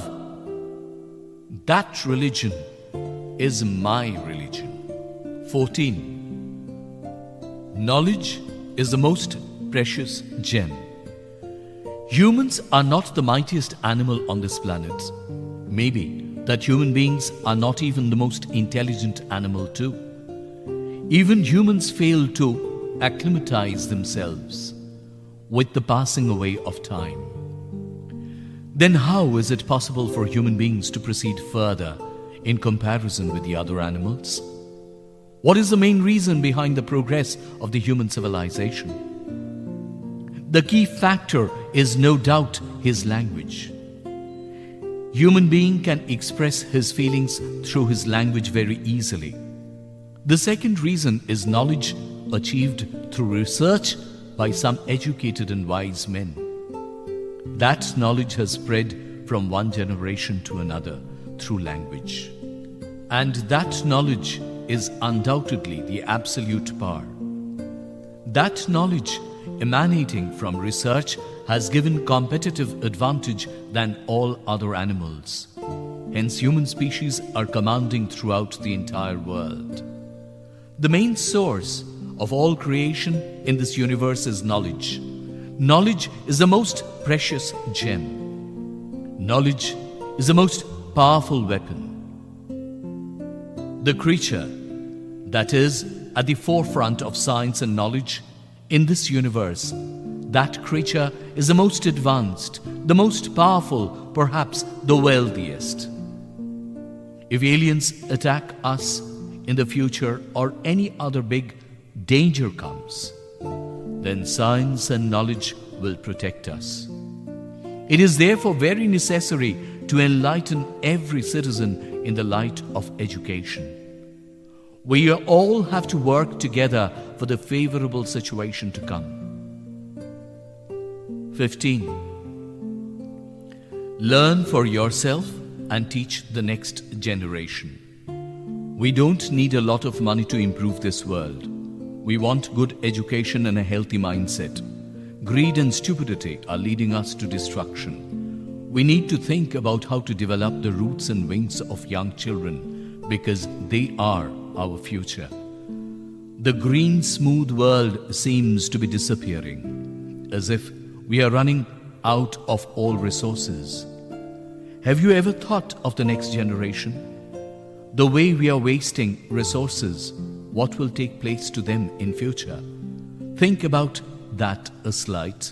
that religion is my religion. 14. Knowledge is the most precious gem. Humans are not the mightiest animal on this planet. Maybe that human beings are not even the most intelligent animal too. Even humans fail to acclimatize themselves with the passing away of time. Then how is it possible for human beings to proceed further in comparison with the other animals? What is the main reason behind the progress of the human civilization? The key factor is no doubt his language. Human being can express his feelings through his language very easily. The second reason is knowledge achieved through research by some educated and wise men. That knowledge has spread from one generation to another through language. And that knowledge is undoubtedly the absolute power. That knowledge emanating from research has given competitive advantage than all other animals. Hence, human species are commanding throughout the entire world. The main source of all creation in this universe is knowledge. Knowledge is the most precious gem. Knowledge is the most powerful weapon. The creature that is at the forefront of science and knowledge in this universe, that creature is the most advanced, the most powerful, perhaps the wealthiest. If aliens attack us in the future or any other big danger comes, then science and knowledge will protect us. It is therefore very necessary to enlighten every citizen in the light of education. We all have to work together for the favorable situation to come. 15. Learn for yourself and teach the next generation. We don't need a lot of money to improve this world. We want good education and a healthy mindset. Greed and stupidity are leading us to destruction. We need to think about how to develop the roots and wings of young children because they are our future. The green, smooth world seems to be disappearing, as if we are running out of all resources. Have you ever thought of the next generation? The way we are wasting resources, what will take place to them in future? Think about that a slight.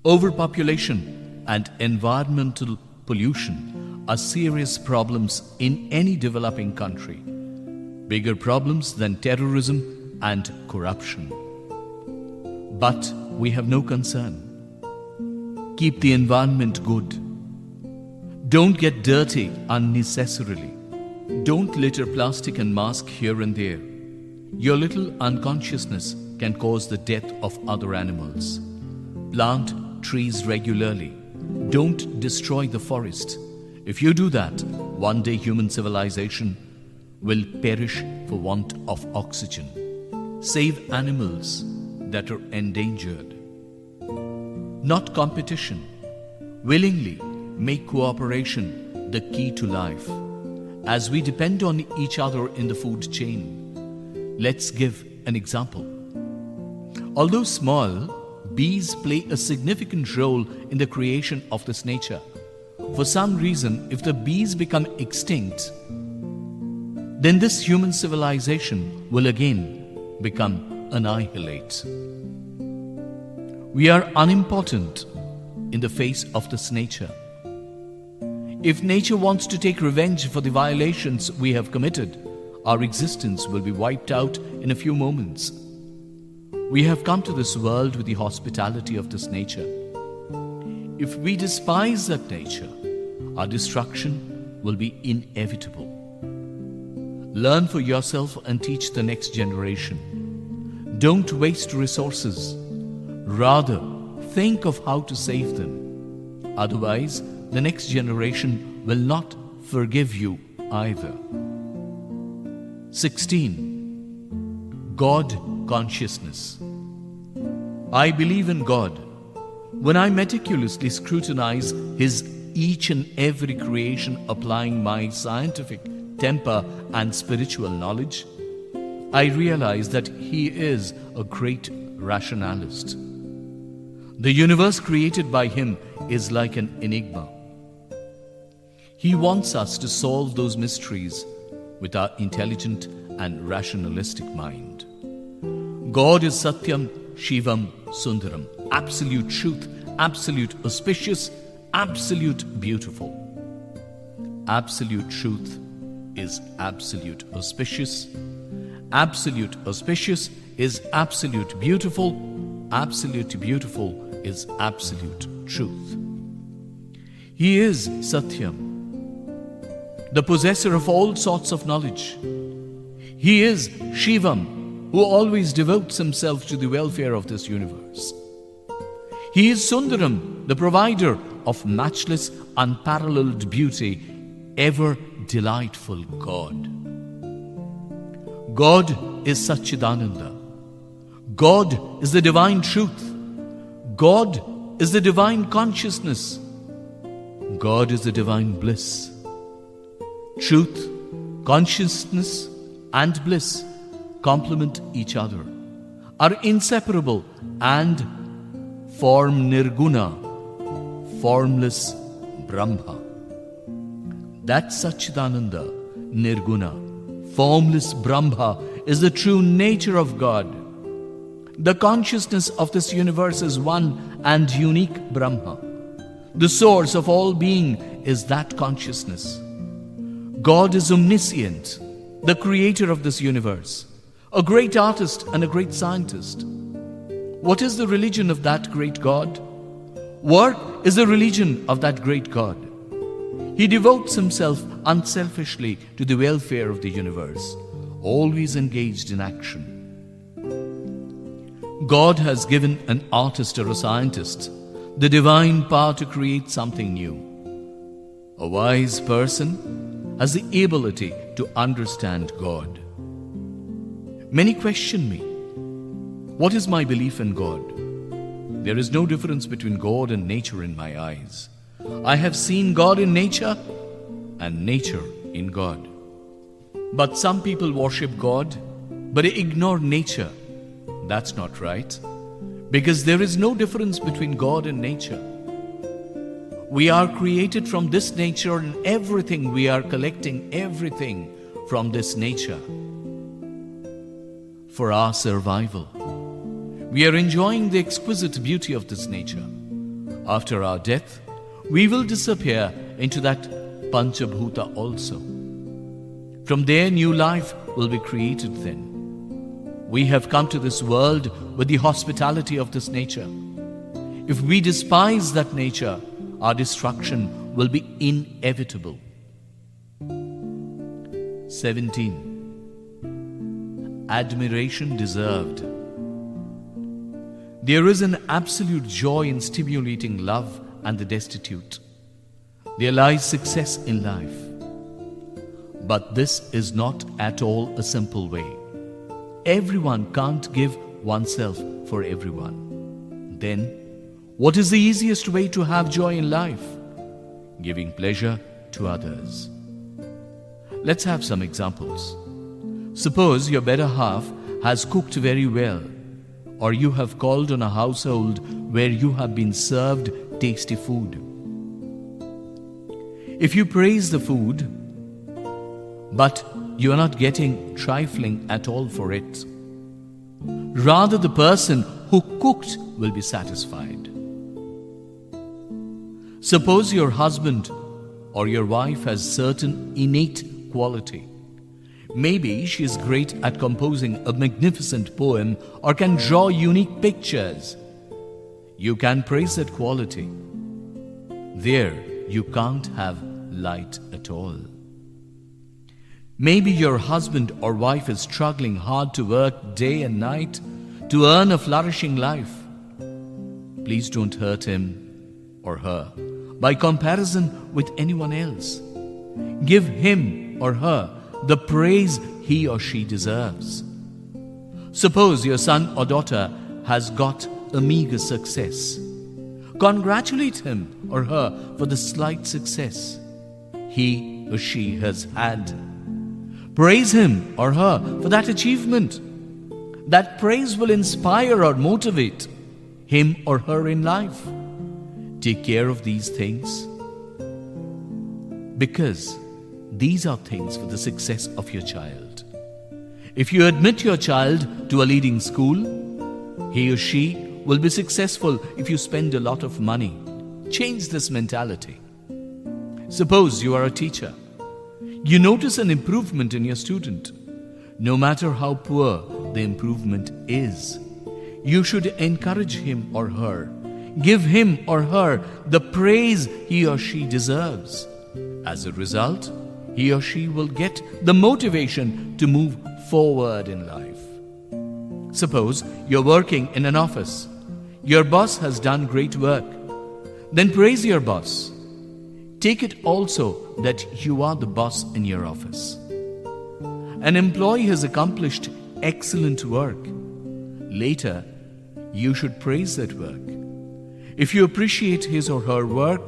Overpopulation and environmental pollution are serious problems in any developing country. Bigger problems than terrorism and corruption. But we have no concern. Keep the environment good. Don't get dirty unnecessarily. Don't litter plastic and mask here and there. Your little unconsciousness can cause the death of other animals. Plant trees regularly. Don't destroy the forest. If you do that, one day human civilization will perish for want of oxygen. Save animals that are endangered. Not competition. Willingly make cooperation the key to life. As we depend on each other in the food chain, let's give an example. Although small, bees play a significant role in the creation of this nature. For some reason, if the bees become extinct, then this human civilization will again become annihilate. We are unimportant in the face of this nature. If nature wants to take revenge for the violations we have committed, our existence will be wiped out in a few moments. We have come to this world with the hospitality of this nature. If we despise that nature, our destruction will be inevitable. Learn for yourself and teach the next generation. Don't waste resources. Rather, think of how to save them. Otherwise, the next generation will not forgive you either. 16. God consciousness. I believe in God. When I meticulously scrutinize His each and every creation, applying my scientific temper and spiritual knowledge, I realize that He is a great rationalist. The universe created by Him is like an enigma. He wants us to solve those mysteries with our intelligent and rationalistic mind. God is Satyam, Shivam, Sundaram, absolute truth, absolute auspicious, absolute beautiful. Absolute truth is absolute auspicious. Absolute auspicious is absolute beautiful. Absolute beautiful is absolute truth. He is Satyam, the possessor of all sorts of knowledge. He is Shivam, who always devotes himself to the welfare of this universe. He is Sundaram, the provider of matchless, unparalleled beauty, ever delightful God. God is Satchidananda. God is the divine truth. God is the divine consciousness. God is the divine bliss. Truth, consciousness, and bliss complement each other, are inseparable, and form Nirguna, formless Brahma. That Satchidananda, Nirguna, formless Brahma is the true nature of God. The consciousness of this universe is one and unique Brahma. The source of all being is that consciousness. God is omniscient, the creator of this universe, a great artist and a great scientist. What is the religion of that great God? Work is the religion of that great God. He devotes himself unselfishly to the welfare of the universe, always engaged in action. God has given an artist or a scientist the divine power to create something new. A wise person has the ability to understand God. Many question me, what is my belief in God? There is no difference between God and nature in my eyes. I have seen God in nature and nature in God. But some people worship God, but they ignore nature. That's not right, because there is no difference between God and nature. We are created from this nature, and everything we are collecting, everything from this nature for our survival. We are enjoying the exquisite beauty of this nature. After our death, we will disappear into that Panchabhuta also. From there, new life will be created then. We have come to this world with the hospitality of this nature. If we despise that nature, our destruction will be inevitable. 17. admiration deserved. There is an absolute joy in stimulating love and the destitute. There lies success in life. But this is not at all a simple way. Everyone can't give oneself for everyone. Then, what is the easiest way to have joy in life? Giving pleasure to others. Let's have some examples. Suppose your better half has cooked very well, or you have called on a household where you have been served tasty food. If you praise the food, but you are not getting trifling at all for it, rather the person who cooked will be satisfied. Suppose your husband or your wife has certain innate quality. Maybe she is great at composing a magnificent poem or can draw unique pictures. You can praise that quality. There, you can't have light at all. Maybe your husband or wife is struggling hard to work day and night to earn a flourishing life. Please don't hurt him or her by comparison with anyone else. Give him or her the praise he or she deserves. Suppose your son or daughter has got a meager success. Congratulate him or her for the slight success he or she has had. Praise him or her for that achievement. That praise will inspire or motivate him or her in life. Take care of these things, because these are things for the success of your child. If you admit your child to a leading school, he or she will be successful if you spend a lot of money. Change this mentality. Suppose you are a teacher. You notice an improvement in your student. No matter how poor the improvement is, you should encourage him or her. Give him or her the praise he or she deserves. As a result, he or she will get the motivation to move forward in life. Suppose you're working in an office. Your boss has done great work. Then praise your boss. Take it also that you are the boss in your office. An employee has accomplished excellent work. Later, you should praise that work. If you appreciate his or her work,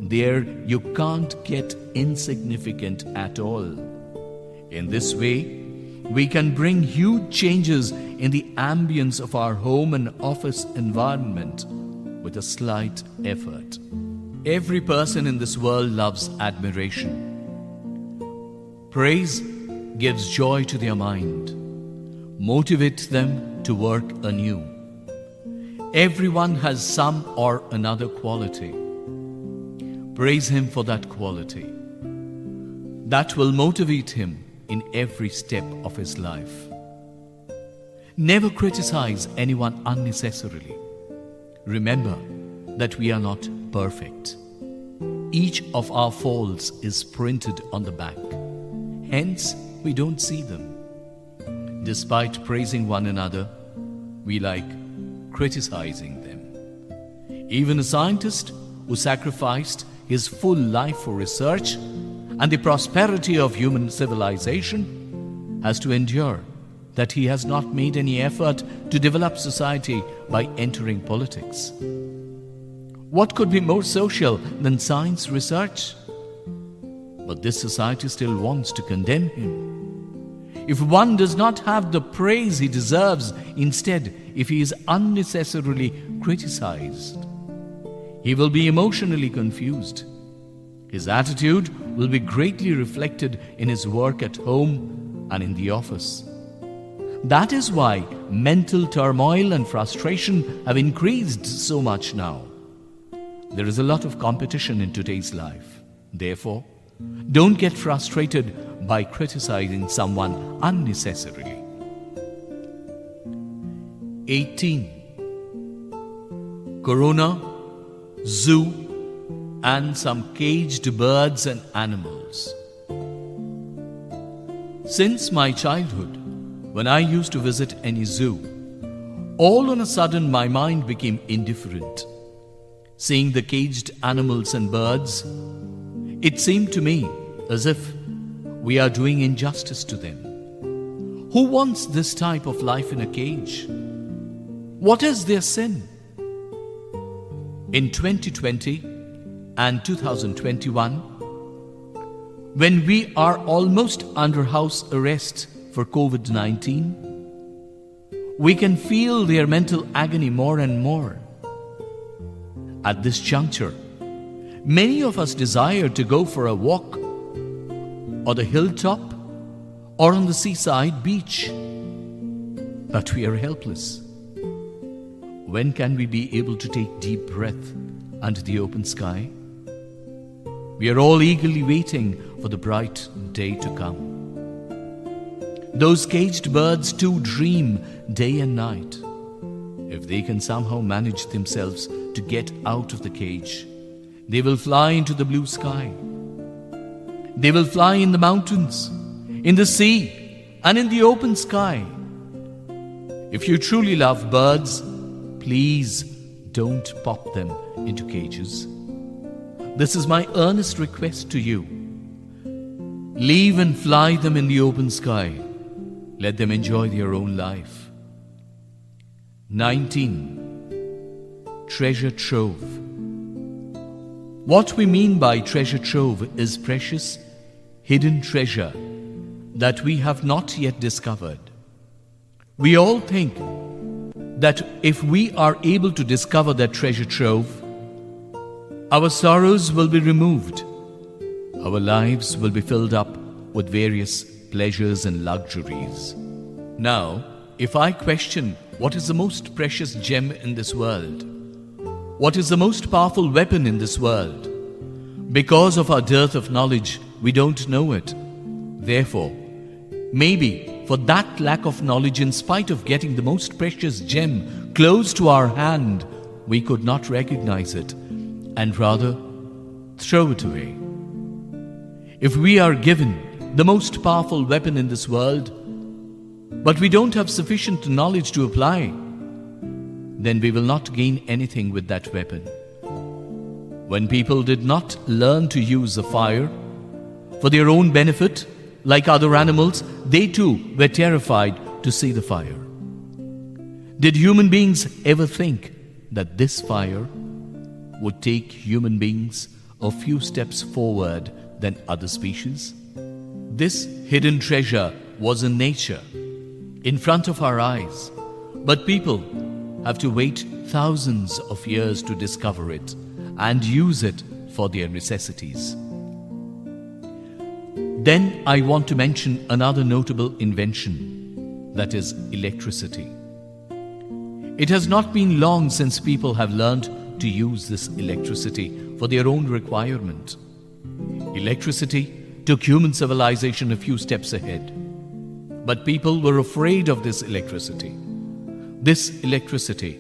there you can't get insignificant at all. In this way, we can bring huge changes in the ambience of our home and office environment with a slight effort. Every person in this world loves admiration. Praise gives joy to their mind, motivates them to work anew. Everyone has some or another quality. Praise him for that quality. That will motivate him in every step of his life. Never criticize anyone unnecessarily. Remember that we are not perfect. Each of our faults is printed on the back. Hence, we don't see them. Despite praising one another, we like criticizing them. Even a scientist who sacrificed his full life for research and the prosperity of human civilization has to endure that he has not made any effort to develop society by entering politics. What could be more social than science research? But this society still wants to condemn him. If one does not have the praise he deserves, instead, if he is unnecessarily criticized, he will be emotionally confused. His attitude will be greatly reflected in his work at home and in the office. That is why mental turmoil and frustration have increased so much now. There is a lot of competition in today's life. Therefore, don't get frustrated by criticizing someone unnecessarily. 18. Corona, zoo, and some caged birds and animals. Since my childhood, when I used to visit any zoo, all on a sudden my mind became indifferent. Seeing the caged animals and birds, it seemed to me as if we are doing injustice to them. Who wants this type of life in a cage? What is their sin? In 2020 and 2021, when we are almost under house arrest for COVID-19, we can feel their mental agony more and more. At this juncture, many of us desire to go for a walk on the hilltop or on the seaside beach, but we are helpless. When can we be able to take deep breath under the open sky? We are all eagerly waiting for the bright day to come. Those caged birds too dream day and night. If they can somehow manage themselves to get out of the cage, they will fly into the blue sky. They will fly in the mountains, in the sea, and in the open sky. If you truly love birds, please don't pop them into cages. This is my earnest request to you. Leave and fly them in the open sky. Let them enjoy their own life. 19. Treasure trove. What we mean by treasure trove is precious, hidden treasure that we have not yet discovered. We all think that if we are able to discover that treasure trove, our sorrows will be removed. Our lives will be filled up with various pleasures and luxuries. Now, if I question what is the most precious gem in this world, what is the most powerful weapon in this world, because of our dearth of knowledge, we don't know it. Therefore, maybe for that lack of knowledge, in spite of getting the most precious gem close to our hand, we could not recognize it and rather throw it away. If we are given the most powerful weapon in this world, but we don't have sufficient knowledge to apply, then we will not gain anything with that weapon. When people did not learn to use the fire for their own benefit, like other animals, they too were terrified to see the fire. Did human beings ever think that this fire would take human beings a few steps forward than other species? This hidden treasure was in nature, in front of our eyes, but people have to wait thousands of years to discover it and use it for their necessities. Then I want to mention another notable invention, that is electricity. It has not been long since people have learned to use this electricity for their own requirement. Electricity took human civilization a few steps ahead. But people were afraid of this electricity. This electricity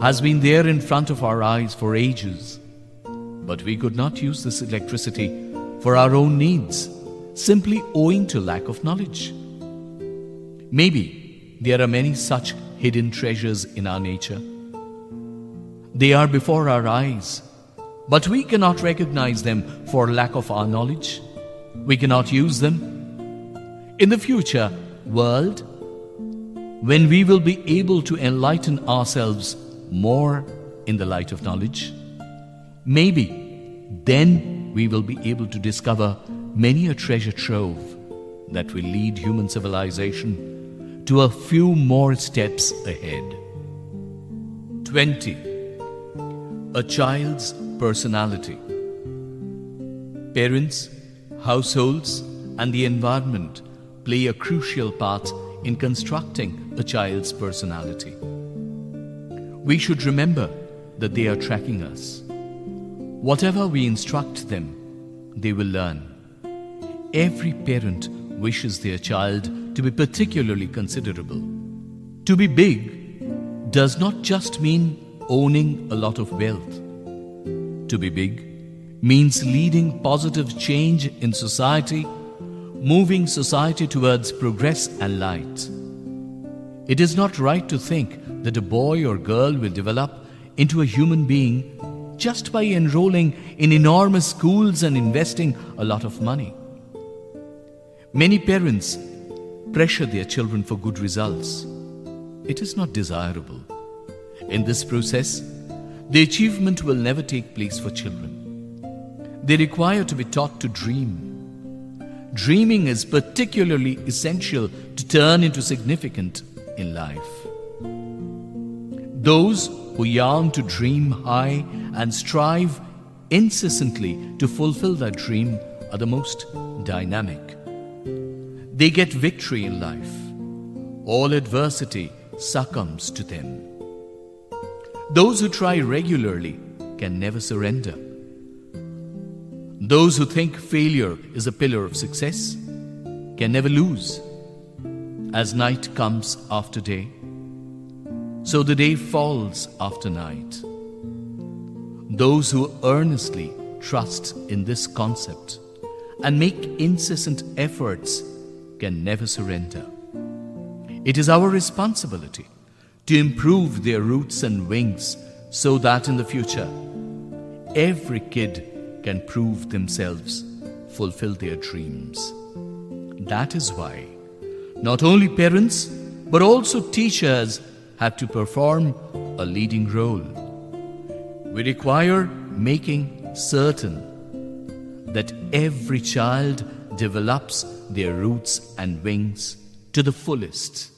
has been there in front of our eyes for ages. But we could not use this electricity for our own needs, simply owing to lack of knowledge. Maybe there are many such hidden treasures in our nature. They are before our eyes, but we cannot recognize them for lack of our knowledge. We cannot use them. In the future world, when we will be able to enlighten ourselves more in the light of knowledge, maybe then we will be able to discover many a treasure trove that will lead human civilization to a few more steps ahead. 20. A child's personality. Parents, households, and the environment play a crucial part in constructing a child's personality. We should remember that they are tracking us. Whatever we instruct them, they will learn. Every parent wishes their child to be particularly considerable. To be big does not just mean owning a lot of wealth. To be big means leading positive change in society, moving society towards progress and light. It is not right to think that a boy or girl will develop into a human being just by enrolling in enormous schools and investing a lot of money. Many parents pressure their children for good results. It is not desirable. In this process, the achievement will never take place for children. They require to be taught to dream. Dreaming is particularly essential to turn into significant in life. Those who yearn to dream high and strive incessantly to fulfill that dream are the most dynamic. They get victory in life. All adversity succumbs to them. Those who try regularly can never surrender. Those who think failure is a pillar of success can never lose. As night comes after day, so the day falls after night. Those who earnestly trust in this concept and make incessant efforts can never surrender. It is our responsibility to improve their roots and wings so that in the future, every kid can prove themselves, fulfill their dreams. That is why not only parents but also teachers have to perform a leading role. We require making certain that every child develops their roots and wings to the fullest.